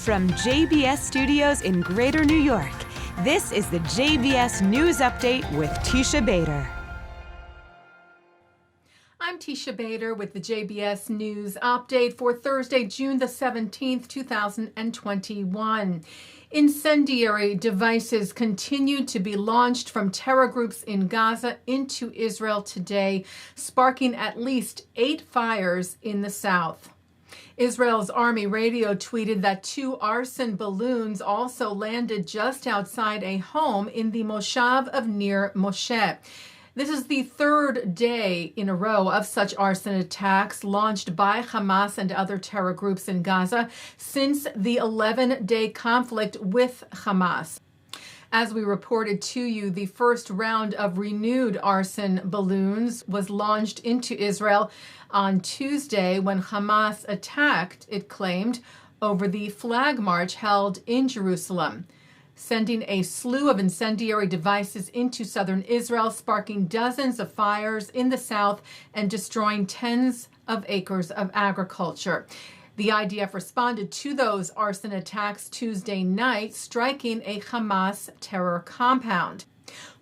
From JBS Studios in Greater New York, this is the JBS News Update with Teisha Bader. I'm Teisha Bader with the JBS News Update for Thursday, June the 17th, 2021. Incendiary devices continue to be launched from terror groups in Gaza into Israel today, sparking at least 8 fires in the south. Israel's Army radio tweeted that 2 arson balloons also landed just outside a home in the Moshav of Nir Moshe. This is the 3rd day in a row of such arson attacks launched by Hamas and other terror groups in Gaza since the 11-day conflict with Hamas. As we reported to you, the first round of renewed arson balloons was launched into Israel on Tuesday when Hamas attacked, it claimed, over the flag march held in Jerusalem, sending a slew of incendiary devices into southern Israel, sparking dozens of fires in the south and destroying tens of acres of agriculture. The IDF responded to those arson attacks Tuesday night, striking a Hamas terror compound.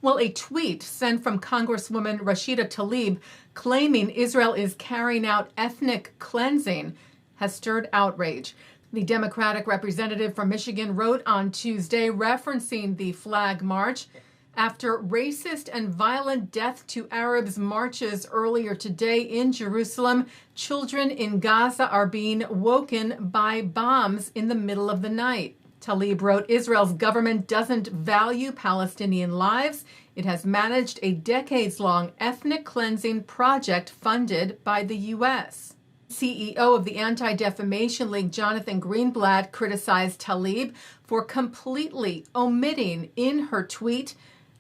Well, a tweet sent from Congresswoman Rashida Tlaib claiming Israel is carrying out ethnic cleansing has stirred outrage. The Democratic representative from Michigan wrote on Tuesday, referencing the flag march, after racist and violent death to Arabs marches earlier today in Jerusalem, children in Gaza are being woken by bombs in the middle of the night. Tlaib wrote, Israel's government doesn't value Palestinian lives. It has managed a decades-long ethnic cleansing project funded by the U.S. CEO of the Anti-Defamation League, Jonathan Greenblatt, criticized Tlaib for completely omitting in her tweet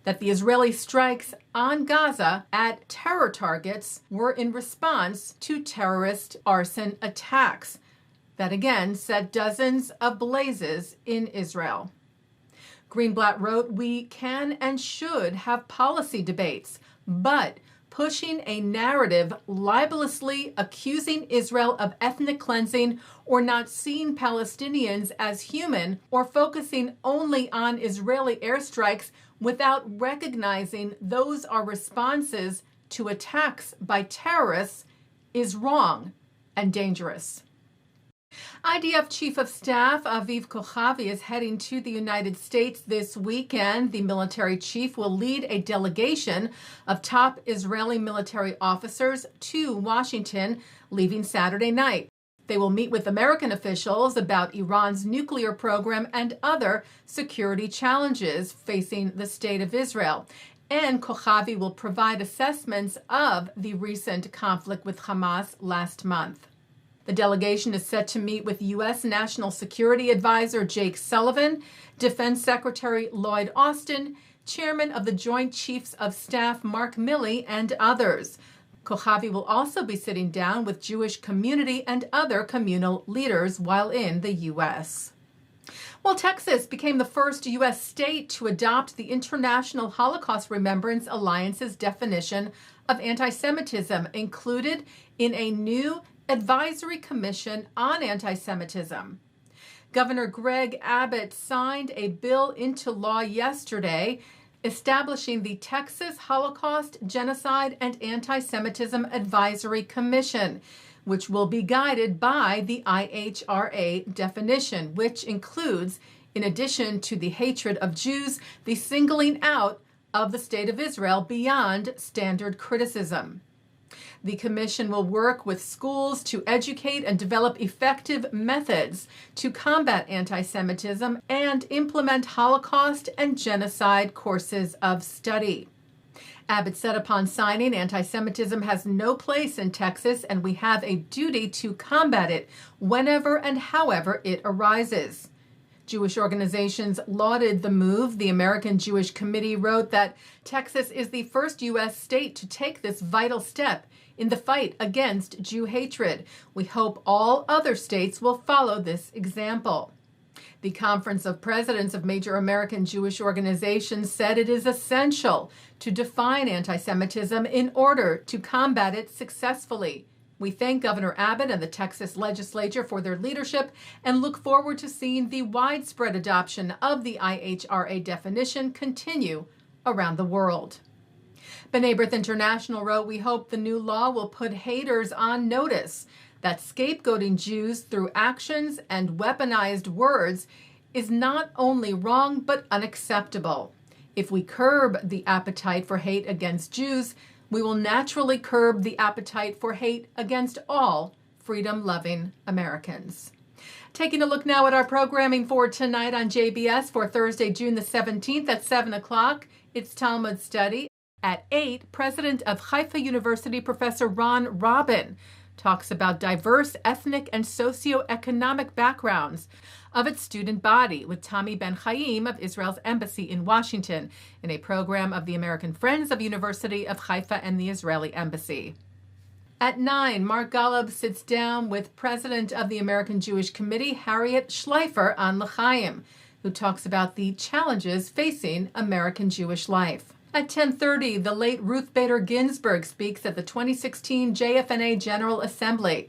that the Israeli strikes on Gaza at terror targets were in response to terrorist arson attacks that again set dozens of blazes in Israel. Greenblatt wrote, we can and should have policy debates, but pushing a narrative libelously accusing Israel of ethnic cleansing or not seeing Palestinians as human or focusing only on Israeli airstrikes without recognizing those are responses to attacks by terrorists is wrong and dangerous. IDF Chief of Staff Aviv Kochavi is heading to the United States this weekend. The military chief will lead a delegation of top Israeli military officers to Washington, leaving Saturday night. They will meet with American officials about Iran's nuclear program and other security challenges facing the state of Israel. And Kochavi will provide assessments of the recent conflict with Hamas last month. The delegation is set to meet with U.S. National Security Advisor Jake Sullivan, Defense Secretary Lloyd Austin, Chairman of the Joint Chiefs of Staff Mark Milley, and others. Kochavi will also be sitting down with Jewish community and other communal leaders while in the U.S. Well, Texas became the first U.S. state to adopt the International Holocaust Remembrance Alliance's definition of anti-Semitism, included in a new Advisory Commission on Anti-Semitism. Governor Greg Abbott signed a bill into law yesterday establishing the Texas Holocaust, Genocide, and Anti-Semitism Advisory Commission, which will be guided by the IHRA definition, which includes, in addition to the hatred of Jews, the singling out of the State of Israel beyond standard criticism. The commission will work with schools to educate and develop effective methods to combat anti-Semitism and implement Holocaust and genocide courses of study. Abbott said upon signing, anti-Semitism has no place in Texas, and we have a duty to combat it whenever and however it arises. Jewish organizations lauded the move. The American Jewish Committee wrote that Texas is the first U.S. state to take this vital step in the fight against Jew hatred. We hope all other states will follow this example. The Conference of Presidents of Major American Jewish Organizations said it is essential to define anti-Semitism in order to combat it successfully. We thank Governor Abbott and the Texas legislature for their leadership and look forward to seeing the widespread adoption of the IHRA definition continue around the world. B'nai B'rith International wrote, "We hope the new law will put haters on notice that scapegoating Jews through actions and weaponized words is not only wrong but unacceptable. If we curb the appetite for hate against Jews, we will naturally curb the appetite for hate against all freedom-loving Americans." Taking a look now at our programming for tonight on JBS for Thursday, June the 17th at 7 o'clock, it's Talmud Study. At 8, President of Haifa University, Professor Ron Robin, talks about diverse ethnic and socio-economic backgrounds of its student body with Tammy Ben-Haim of Israel's Embassy in Washington in a program of the American Friends of University of Haifa and the Israeli Embassy. At 9, Mark Golub sits down with President of the American Jewish Committee, Harriet Schleifer, on L'chaim, who talks about the challenges facing American Jewish life. At 10:30, the late Ruth Bader Ginsberg speaks at the 2016 JFNA General Assembly.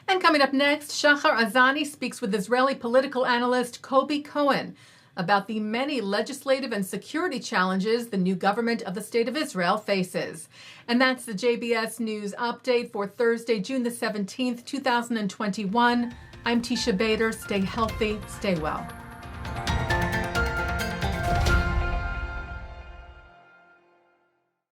And coming up next, Shahar Azani speaks with Israeli political analyst Kobi Cohen about the many legislative and security challenges the new government of the State of Israel faces. And that's the JBS News Update for Thursday, June the 17th, 2021. I'm Teisha Bader. Stay healthy, stay well.